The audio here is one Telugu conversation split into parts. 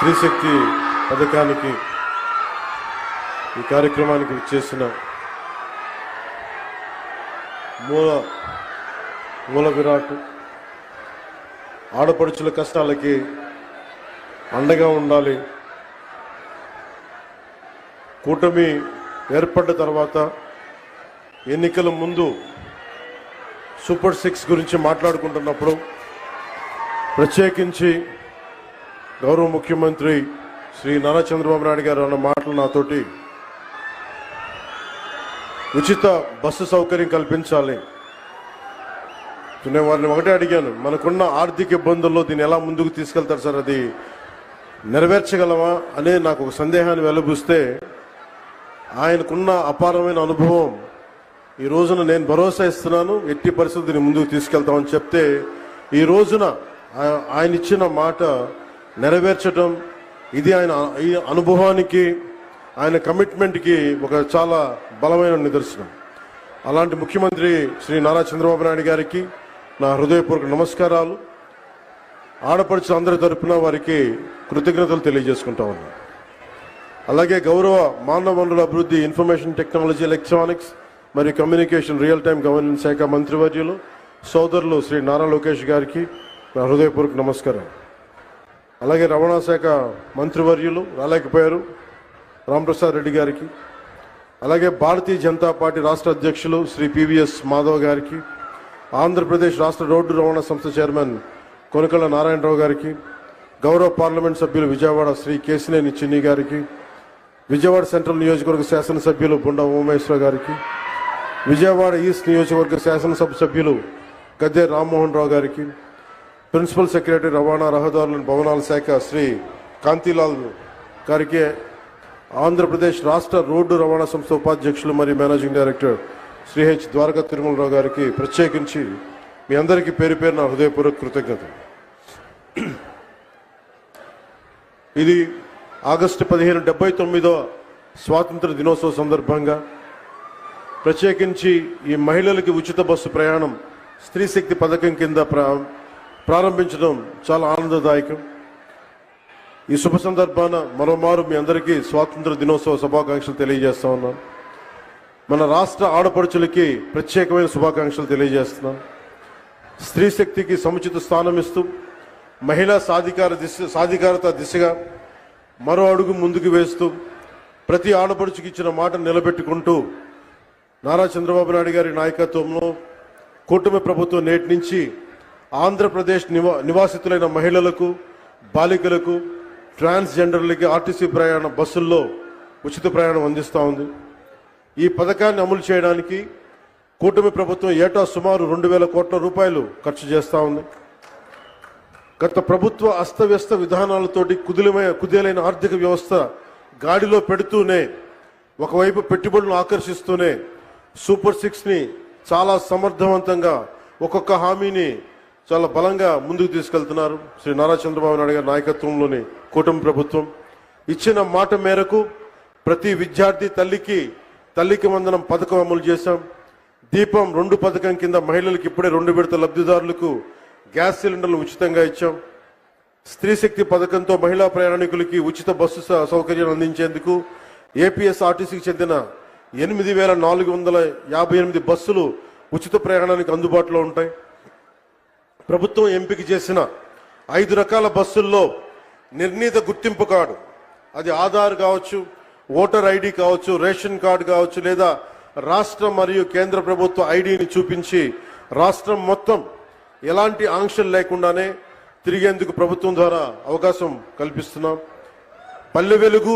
స్త్రీశక్తి పథకానికి ఈ కార్యక్రమానికి చేసిన మూల విరాట్ ఆడపడుచుల కష్టాలకి అండగా ఉండాలి. కూటమి ఏర్పడ్డ తర్వాత ఎన్నికల ముందు సూపర్ 6 గురించి మాట్లాడుకుంటున్నప్పుడు ప్రత్యేకించి గౌరవ ముఖ్యమంత్రి శ్రీ నారా చంద్రబాబు నాయుడు గారు అన్న మాటలు నాతోటి ఉచిత బస్సు సౌకర్యం కల్పించాలి. నేను వారిని ఒకటే అడిగాను, మనకున్న ఆర్థిక ఇబ్బందుల్లో దీన్ని ఎలా ముందుకు తీసుకెళ్తారు సార్, అది నెరవేర్చగలమా అనే నాకు ఒక సందేహాన్ని వెలుబుస్తే ఆయనకున్న అపారమైన అనుభవం ఈ రోజున నేను భరోసా ఇస్తున్నాను, ఎట్టి పరిస్థితిని ముందుకు తీసుకెళ్తామని చెప్తే ఈ రోజున ఆయన ఇచ్చిన మాట నెరవేర్చడం ఇది ఆయన ఈ అనుభవానికి ఆయన కమిట్మెంట్కి ఒక చాలా బలమైన నిదర్శనం. అలాంటి ముఖ్యమంత్రి శ్రీ నారా చంద్రబాబు నాయుడు గారికి నా హృదయపూర్వక నమస్కారాలు. ఆడపడుచులు అందరి తరపున వారికి కృతజ్ఞతలు తెలియజేసుకుంటా ఉన్నాను. అలాగే గౌరవ మానవ వనరుల అభివృద్ధి, ఇన్ఫర్మేషన్ టెక్నాలజీ, ఎలక్ట్రానిక్స్ మరియు కమ్యూనికేషన్, రియల్ టైం గవర్నెన్స్ శాఖ మంత్రివర్యులు సోదరులు శ్రీ నారా లోకేష్ గారికి నా హృదయపూర్వక నమస్కారం. అలాగే రవాణా శాఖ మంత్రివర్యులు రాలేకపోయారు రాంప్రసాద్ రెడ్డి గారికి, అలాగే భారతీయ జనతా పార్టీ రాష్ట్ర అధ్యక్షులు శ్రీ పివిఎస్ మాధవ్ గారికి, ఆంధ్రప్రదేశ్ రాష్ట్ర రోడ్డు రవాణా సంస్థ చైర్మన్ కొనకళ్ళ నారాయణరావు గారికి, గౌరవ పార్లమెంట్ సభ్యులు విజయవాడ శ్రీ కేసినేని చిన్ని గారికి, విజయవాడ సెంట్రల్ నియోజకవర్గ శాసనసభ్యులు బుండ ఉమేశ్వర గారికి, విజయవాడ ఈస్ట్ నియోజకవర్గ శాసనసభ సభ్యులు గద్దె రామ్మోహన్ రావు గారికి, ప్రిన్సిపల్ సెక్రటరీ రవాణా రహదారుల భవనాల శాఖ శ్రీ కాంతిలాల్ గారికి, ఆంధ్రప్రదేశ్ రాష్ట్ర రోడ్డు రవాణా సంస్థ ఉపాధ్యక్షులు మరియు managing director Shri H Dwaraka Tirumalarao గారికి ప్రత్యేకించి మీ అందరికీ పేరు పేరు నా హృదయపూర్వక కృతజ్ఞతలు. ఇది ఆగస్టు 15 79వ స్వాతంత్ర దినోత్సవ సందర్భంగా ప్రత్యేకించి ఈ మహిళలకి ఉచిత బస్సు ప్రయాణం స్త్రీ శక్తి పథకం కింద ప్రారంభించడం చాలా ఆనందదాయకం. ఈ శుభ సందర్భాన మరోమారు మీ అందరికీ స్వాతంత్ర దినోత్సవ శుభాకాంక్షలు తెలియజేస్తా ఉన్నాను. మన రాష్ట్ర ఆడపడుచులకి ప్రత్యేకమైన శుభాకాంక్షలు తెలియజేస్తున్నాను. స్త్రీ శక్తికి సముచిత స్థానం ఇస్తూ మహిళా సాధికారత దిశగా మరో అడుగు ముందుకు వేస్తూ ప్రతి ఆడపడుచుకి ఇచ్చిన మాట నిలబెట్టుకుంటూ నారా చంద్రబాబు నాయుడు గారి నాయకత్వంలో కూటమి ప్రభుత్వం నేటి నుంచి ఆంధ్రప్రదేశ్ నివాసితులైన మహిళలకు, బాలికలకు, ట్రాన్స్జెండర్లకి ఆర్టీసీ ప్రయాణ బస్సుల్లో ఉచిత ప్రయాణం అందిస్తూ ఉంది. ఈ పథకాన్ని అమలు చేయడానికి కూటమి ప్రభుత్వం ఏటా సుమారు 2000 కోట్ల రూపాయలు ఖర్చు చేస్తూ ఉంది. గత ప్రభుత్వ అస్తవ్యస్త విధానాలతోటి కుదేలైన ఆర్థిక వ్యవస్థ గాడిలో పెడుతూనే, ఒకవైపు పెట్టుబడులను ఆకర్షిస్తూనే సూపర్ 6ని చాలా సమర్థవంతంగా ఒక్కొక్క హామీని చాలా బలంగా ముందుకు తీసుకెళ్తున్నారు శ్రీ నారా చంద్రబాబు నాయుడు గారి నాయకత్వంలోని కూటమి ప్రభుత్వం. ఇచ్చిన మాట మేరకు ప్రతి విద్యార్థి తల్లికి వందనం పథకం అమలు చేశాం. దీపం 2 పథకం కింద మహిళలకు ఇప్పుడే 2 విడత లబ్ధిదారులకు గ్యాస్ సిలిండర్లు ఉచితంగా ఇచ్చాం. స్త్రీ శక్తి పథకంతో మహిళా ప్రయాణికులకి ఉచిత బస్సు సౌకర్యాలు అందించేందుకు ఏపీఎస్ఆర్టీసీకి చెందిన 8458 బస్సులు ఉచిత ప్రయాణానికి అందుబాటులో ఉంటాయి. ప్రభుత్వం ఎంపిక చేసిన 5 రకాల బస్సుల్లో నిర్ణీత గుర్తింపు కార్డు, అది ఆధార్ కావచ్చు, ఓటర్ ఐడి కావచ్చు, రేషన్ కార్డు కావచ్చు, లేదా రాష్ట్ర మరియు కేంద్ర ప్రభుత్వ ఐడిని చూపించి రాష్ట్రం మొత్తం ఎలాంటి ఆంక్షలు లేకుండానే తిరిగేందుకు ప్రభుత్వం ద్వారా అవకాశం కల్పిస్తున్నాం. Palle Velugu,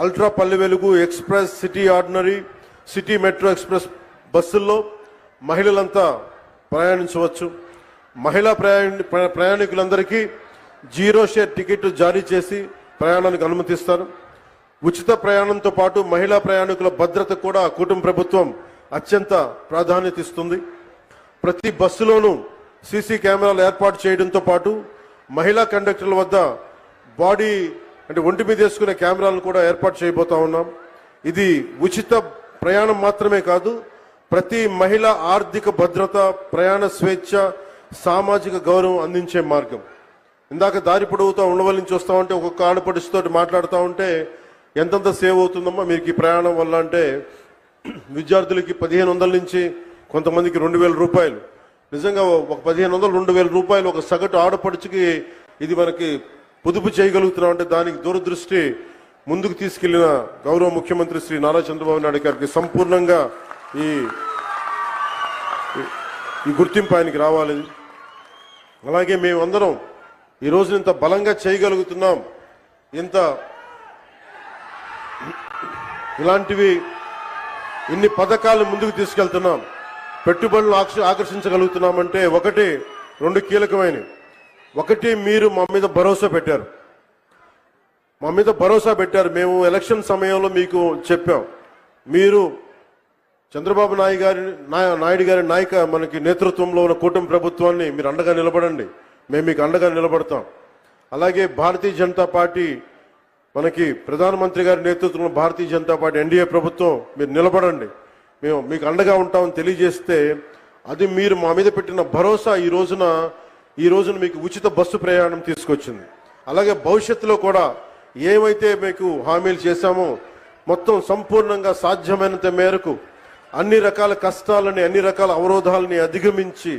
ultra Palle Velugu, express, city ordinary, city metro express బస్సుల్లో మహిళలంతా ప్రయాణించవచ్చు. మహిళా ప్రయాణికులందరికీ 0 షేర్ టికెట్ జారీ చేసి ప్రయాణానికి అనుమతిస్తారు. ఉచిత ప్రయాణంతో పాటు మహిళా ప్రయాణికుల భద్రత కూడా కూటమి ప్రభుత్వం అత్యంత ప్రాధాన్యత ఇస్తుంది. ప్రతి బస్సులోనూ సీసీ కెమెరాలు ఏర్పాటు చేయడంతో పాటు మహిళా కండక్టర్ల వద్ద బాడీ అంటే ఒంటి మీద వేసుకునే కెమెరాలను కూడా ఏర్పాటు చేయబోతా ఉన్నాం. ఇది ఉచిత ప్రయాణం మాత్రమే కాదు, ప్రతి మహిళ ఆర్థిక భద్రత, ప్రయాణ స్వేచ్ఛ, సామాజిక గౌరవం అందించే మార్గం. ఇందాక దారి పొడవుతా ఉండవల్లి నుంచి వస్తా ఉంటే ఒక్కొక్క ఆడపడుచుతో మాట్లాడుతూ ఉంటే ఎంతంత సేవ్ అవుతుందమ్మా మీకు ఈ ప్రయాణం వల్ల అంటే విద్యార్థులకి 1500 నుంచి కొంతమందికి 2000 రూపాయలు. నిజంగా ఒక 1500 2000 రూపాయలు ఒక సగటు ఆడపడుచుకి ఇది మనకి పొదుపు చేయగలుగుతున్నాం అంటే దానికి దూరదృష్టి ముందుకు తీసుకెళ్లిన గౌరవ ముఖ్యమంత్రి శ్రీ నారా చంద్రబాబు నాయుడు గారికి సంపూర్ణంగా ఈ గుర్తింపు ఆయనకి రావాలి. అలాగే మేమందరం ఈ రోజు ఇంత బలంగా చేయగలుగుతున్నాం, ఇంత ఇలాంటివి ఇన్ని పథకాలు ముందుకు తీసుకెళ్తున్నాం, పెట్టుబడులు ఆకర్షించగలుగుతున్నామంటే ఒకటి 2 కీలకమైనవి. ఒకటి మీరు మా మీద భరోసా పెట్టారు, మేము ఎలక్షన్ సమయంలో మీకు చెప్పాం, మీరు చంద్రబాబు నాయుడు గారి మనకి నేతృత్వంలో ఉన్న కూటమి ప్రభుత్వాన్ని మీరు అండగా నిలబడండి, మేము మీకు అండగా నిలబడతాం. అలాగే భారతీయ జనతా పార్టీ మనకి ప్రధానమంత్రి గారి నేతృత్వంలో భారతీయ జనతా పార్టీ ఎన్డీఏ ప్రభుత్వం మీరు నిలబడండి, మేము మీకు అండగా ఉంటామని తెలియజేస్తే అది మీరు మా మీద పెట్టిన భరోసా ఈ రోజున మీకు ఉచిత బస్సు ప్రయాణం తీసుకొచ్చింది. అలాగే భవిష్యత్తులో కూడా ఏమైతే మీకు హామీలు చేశామో మొత్తం సంపూర్ణంగా సాధ్యమైనంత మేరకు అన్ని రకాల కష్టాలని అన్ని రకాల అవరోధాలని అధిగమించి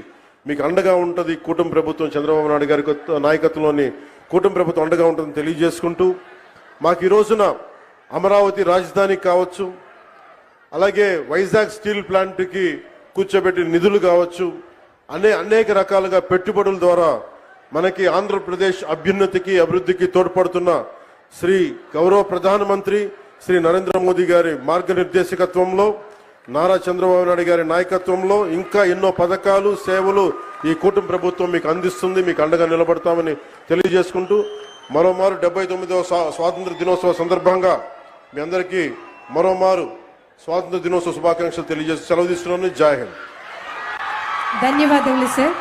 మీకు అండగా ఉంటుంది కూటమి ప్రభుత్వం, చంద్రబాబు నాయుడు గారి నాయకత్వంలోని కూటమి ప్రభుత్వం అండగా ఉంటుందని తెలియజేసుకుంటూ, మాకు ఈ రోజున అమరావతి రాజధాని కావచ్చు, అలాగే వైజాగ్ స్టీల్ ప్లాంట్కి కూర్చోబెట్టిన నిధులు కావచ్చు, అనేక రకాలుగా పెట్టుబడుల ద్వారా మనకి ఆంధ్రప్రదేశ్ అభ్యున్నతికి అభివృద్ధికి తోడ్పడుతున్న శ్రీ గౌరవ ప్రధానమంత్రి శ్రీ నరేంద్ర మోదీ గారి మార్గనిర్దేశకత్వంలో, నారా చంద్రబాబు నాయుడు గారి నాయకత్వంలో ఇంకా ఎన్నో పథకాలు సేవలు ఈ కూటమి ప్రభుత్వం మీకు అందిస్తుంది, మీకు అండగా నిలబడతామని తెలియజేసుకుంటూ మరోమారు 79వ స్వాతంత్ర దినోత్సవ సందర్భంగా మీ అందరికీ మరోమారు స్వాతంత్ర దినోత్సవ శుభాకాంక్షలు తెలియజేసి సెలవు తీసుకున్నాను. జై హింద్. ధన్యవాదములు సార్.